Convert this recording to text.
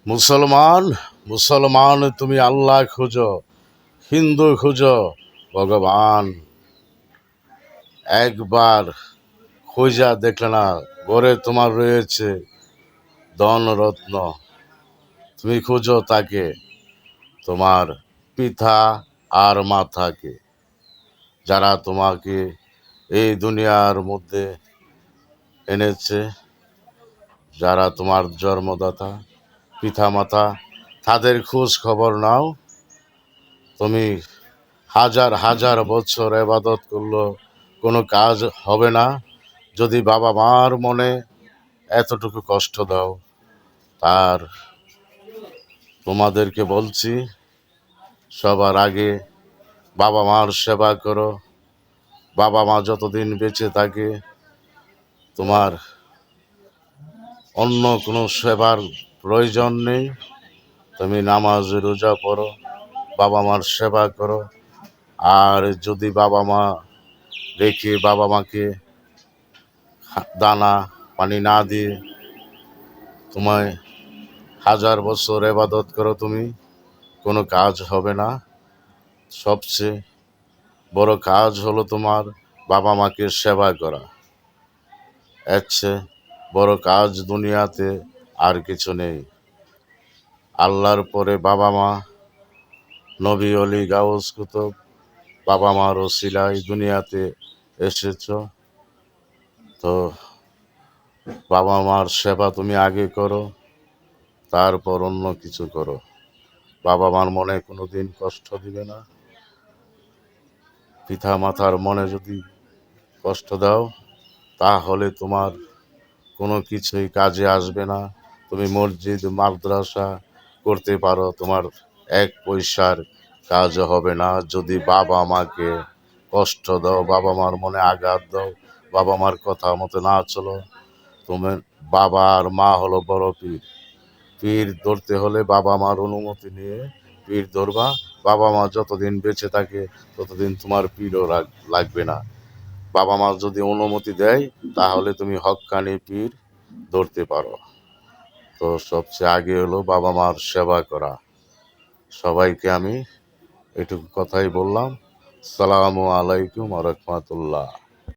মুসলমান মুসলমান তুমি আল্লাহ খুঁজো, হিন্দু খুঁজো ভগবান। একবার খুঁজা দেখলে না ঘরে তোমার রয়েছে ধনরত্ন, তুমি খুঁজো তাকে, তোমার পিতা আর মাতাকে, যারা তোমাকে এই দুনিয়ার মধ্যে এনেছে, যারা তোমার জন্মদাতা পিতা মাতা, তাদের খোঁজ খবর নাও। তুমি হাজার হাজার বছর ইবাদত করলো কোনো কাজ হবে না যদি বাবা মার মনে এতটুকু কষ্ট দাও। তার তোমাদেরকে বলছি, সবার আগে বাবা মার সেবা করো। বাবা মা যতদিন বেঁচে থাকে তোমার অন্য কোনো সেবার প্রয়োজন নেই। তুমি নামাজ রোজা পড়ো, বাবা মার সেবা করো। আর যদি বাবা মা রেখে বাবা মাকে দানা পানি না দিয়ে তোমায় হাজার বছর ইবাদত করো, তুমি কোনো কাজ হবে না। সবচেয়ে বড় কাজ হলো তোমার বাবা মাকে সেবা করা। এর চেয়ে বড় কাজ দুনিয়াতে আর কিছু নেই। আল্লাহর পরে বাবা মা, নবী অলি গাউস কুতুব, বাবা মার ওসিলায় দুনিয়াতে এসেছ। তো বাবা মার সেবা তুমি আগে করো, তারপর অন্য কিছু করো। বাবা মার মনে কোনো দিন কষ্ট দিবে না। পিতা মাতার মনে যদি কষ্ট দাও তাহলে তোমার কোনো কিছুই কাজে আসবে না। তুমি মসজিদ মাদ্রাসা করতে পারো, তোমার এক পয়সার কাজ হবে না যদি বাবা মাকে কষ্ট দাও, বাবা মার মনে আঘাত দাও, বাবা মার কথা মতো না চলো। তুমি বাবা আর মা হলো বড় পীর। পীর ধরতে হলে বাবা মার অনুমতি নিয়ে পীর ধরবা। বাবা মা যতদিন বেঁচে থাকে ততদিন তোমার পীরও লাগবে না। বাবা মা যদি অনুমতি দেয় তাহলে তুমি হক্কানি পীর ধরতে পারো। তো সবচেয়ে আগে হলো বাবা মার সেবা করা। সবাইকে আমি এটুকু কথাই বললাম। আসসালামু আলাইকুম ওয়া রাহমাতুল্লাহ।